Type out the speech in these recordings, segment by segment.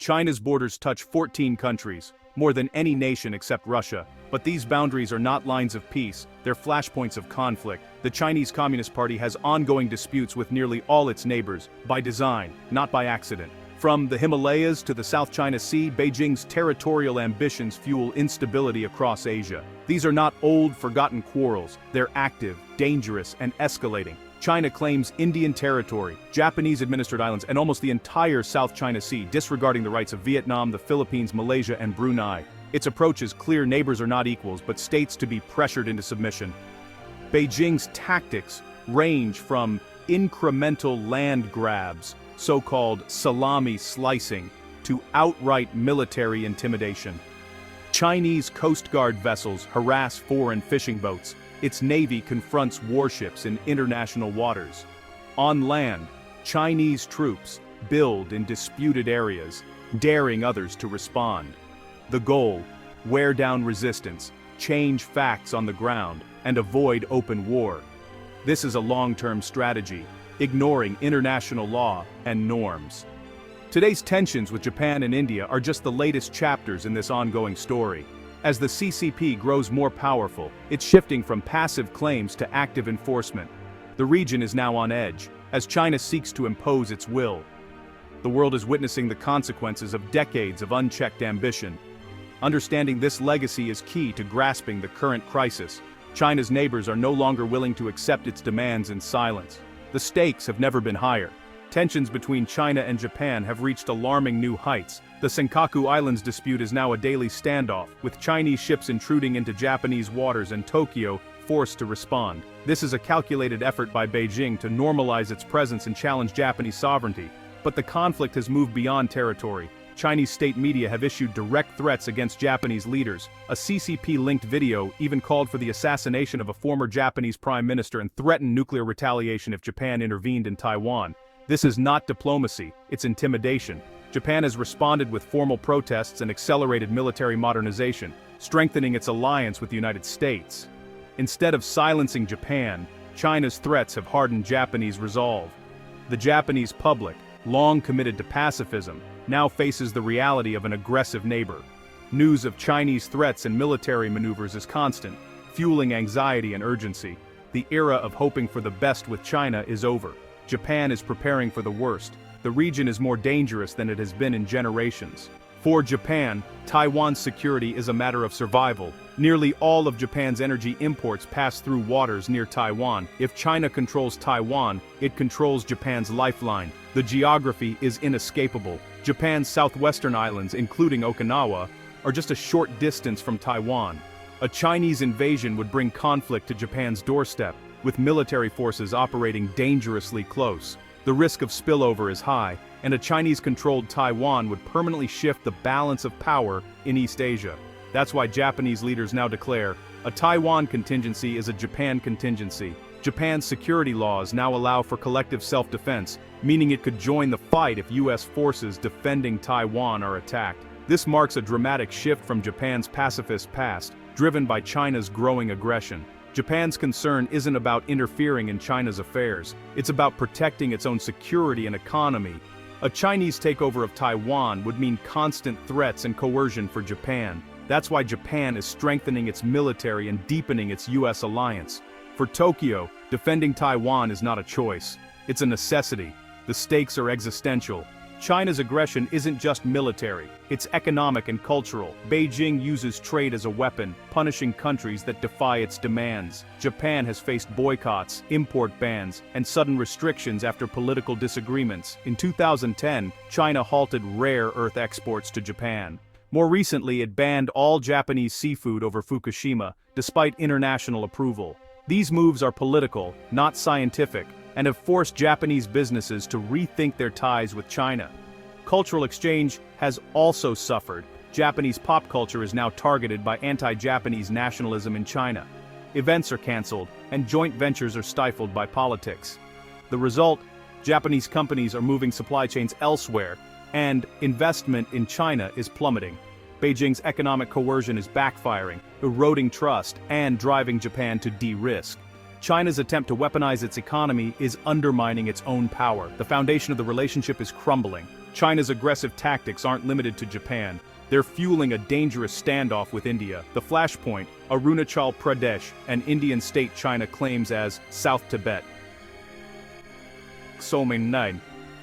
China's borders touch 14 countries, more than any nation except Russia. But these boundaries are not lines of peace, they're flashpoints of conflict. The Chinese Communist Party has ongoing disputes with nearly all its neighbors, by design, not by accident. From the Himalayas to the South China Sea, Beijing's territorial ambitions fuel instability across Asia. These are not old, forgotten quarrels, they're active, dangerous, and escalating. China claims Indian territory, Japanese-administered islands, and almost the entire South China Sea, disregarding the rights of Vietnam, the Philippines, Malaysia, and Brunei. Its approach is clear: neighbors are not equals, but states to be pressured into submission. Beijing's tactics range from incremental land grabs, so-called salami slicing, to outright military intimidation. Chinese Coast Guard vessels harass foreign fishing boats. Its navy confronts warships in international waters. On land, Chinese troops build in disputed areas, daring others to respond. The goal: wear down resistance, change facts on the ground, and avoid open war. This is a long-term strategy, ignoring international law and norms. Today's tensions with Japan and India are just the latest chapters in this ongoing story. As the CCP grows more powerful, it's shifting from passive claims to active enforcement. The region is now on edge, as China seeks to impose its will. The world is witnessing the consequences of decades of unchecked ambition. Understanding this legacy is key to grasping the current crisis. China's neighbors are no longer willing to accept its demands in silence. The stakes have never been higher. Tensions between China and Japan have reached alarming new heights. The Senkaku Islands dispute is now a daily standoff, with Chinese ships intruding into Japanese waters and Tokyo forced to respond. This is a calculated effort by Beijing to normalize its presence and challenge Japanese sovereignty. But the conflict has moved beyond territory. Chinese state media have issued direct threats against Japanese leaders. A CCP-linked video even called for the assassination of a former Japanese prime minister and threatened nuclear retaliation if Japan intervened in Taiwan. This is not diplomacy, it's intimidation. Japan has responded with formal protests and accelerated military modernization, strengthening its alliance with the United States. Instead of silencing Japan, China's threats have hardened Japanese resolve. The Japanese public, long committed to pacifism, now faces the reality of an aggressive neighbor. News of Chinese threats and military maneuvers is constant, fueling anxiety and urgency. The era of hoping for the best with China is over. Japan is preparing for the worst. The region is more dangerous than it has been in generations. For Japan, Taiwan's security is a matter of survival. Nearly all of Japan's energy imports pass through waters near Taiwan. If China controls Taiwan, it controls Japan's lifeline. The geography is inescapable. Japan's southwestern islands, including Okinawa, are just a short distance from Taiwan. A Chinese invasion would bring conflict to Japan's doorstep, with military forces operating dangerously close. The risk of spillover is high, and a Chinese-controlled Taiwan would permanently shift the balance of power in East Asia. That's why Japanese leaders now declare, a Taiwan contingency is a Japan contingency. Japan's security laws now allow for collective self-defense, meaning it could join the fight if US forces defending Taiwan are attacked. This marks a dramatic shift from Japan's pacifist past, driven by China's growing aggression. Japan's concern isn't about interfering in China's affairs, it's about protecting its own security and economy. A Chinese takeover of Taiwan would mean constant threats and coercion for Japan. That's why Japan is strengthening its military and deepening its US alliance. For Tokyo, defending Taiwan is not a choice, it's a necessity. The stakes are existential. China's aggression isn't just military, it's economic and cultural. Beijing uses trade as a weapon, punishing countries that defy its demands. Japan has faced boycotts, import bans, and sudden restrictions after political disagreements. In 2010, China halted rare earth exports to Japan. More recently, it banned all Japanese seafood over Fukushima, despite international approval. These moves are political, not scientific, and have forced Japanese businesses to rethink their ties with China. Cultural exchange has also suffered. Japanese pop culture is now targeted by anti-Japanese nationalism in China. Events are cancelled, and joint ventures are stifled by politics. The result? Japanese companies are moving supply chains elsewhere, and investment in China is plummeting. Beijing's economic coercion is backfiring, eroding trust, and driving Japan to de-risk. China's attempt to weaponize its economy is undermining its own power. The foundation of the relationship is crumbling. China's aggressive tactics aren't limited to Japan. They're fueling a dangerous standoff with India. The flashpoint, Arunachal Pradesh, an Indian state China claims as South Tibet.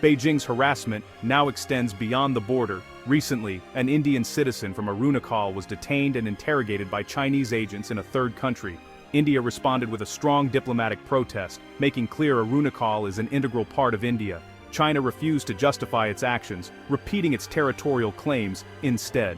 Beijing's harassment now extends beyond the border. Recently, an Indian citizen from Arunachal was detained and interrogated by Chinese agents in a third country. India responded with a strong diplomatic protest, making clear Arunachal is an integral part of India. China refused to justify its actions, repeating its territorial claims instead.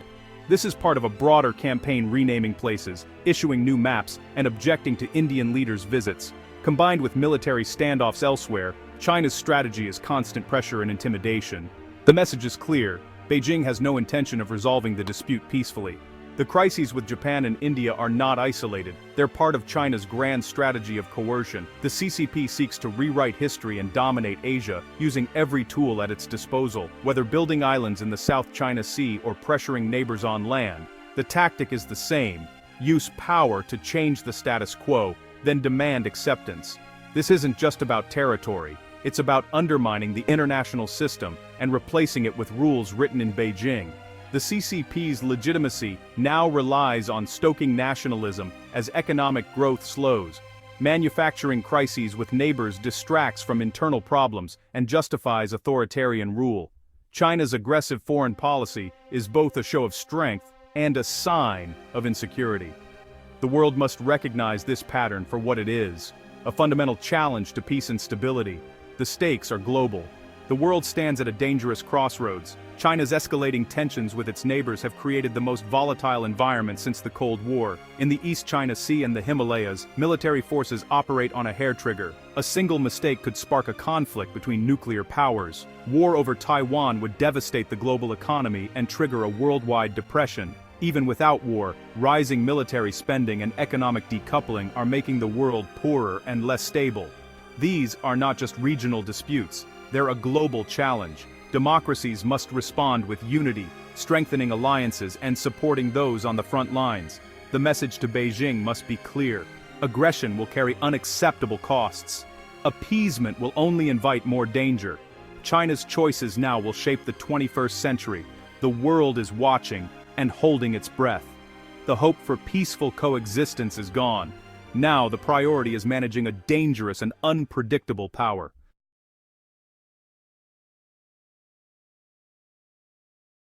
This is part of a broader campaign renaming places, issuing new maps, and objecting to Indian leaders' visits. Combined with military standoffs elsewhere, China's strategy is constant pressure and intimidation. The message is clear: Beijing has no intention of resolving the dispute peacefully. The crises with Japan and India are not isolated. They're part of China's grand strategy of coercion. The CCP seeks to rewrite history and dominate Asia, using every tool at its disposal, whether building islands in the South China Sea or pressuring neighbors on land. The tactic is the same: use power to change the status quo, then demand acceptance. This isn't just about territory. It's about undermining the international system and replacing it with rules written in Beijing. The CCP's legitimacy now relies on stoking nationalism as economic growth slows. Manufacturing crises with neighbors distracts from internal problems and justifies authoritarian rule. China's aggressive foreign policy is both a show of strength and a sign of insecurity. The world must recognize this pattern for what it is: a fundamental challenge to peace and stability. The stakes are global. The world stands at a dangerous crossroads. China's escalating tensions with its neighbors have created the most volatile environment since the Cold War. In the East China Sea and the Himalayas, military forces operate on a hair trigger. A single mistake could spark a conflict between nuclear powers. War over Taiwan would devastate the global economy and trigger a worldwide depression. Even without war, rising military spending and economic decoupling are making the world poorer and less stable. These are not just regional disputes. They're a global challenge. Democracies must respond with unity, strengthening alliances and supporting those on the front lines. The message to Beijing must be clear: aggression will carry unacceptable costs. Appeasement will only invite more danger. China's choices now will shape the 21st century. The world is watching and holding its breath. The hope for peaceful coexistence is gone. Now the priority is managing a dangerous and unpredictable power.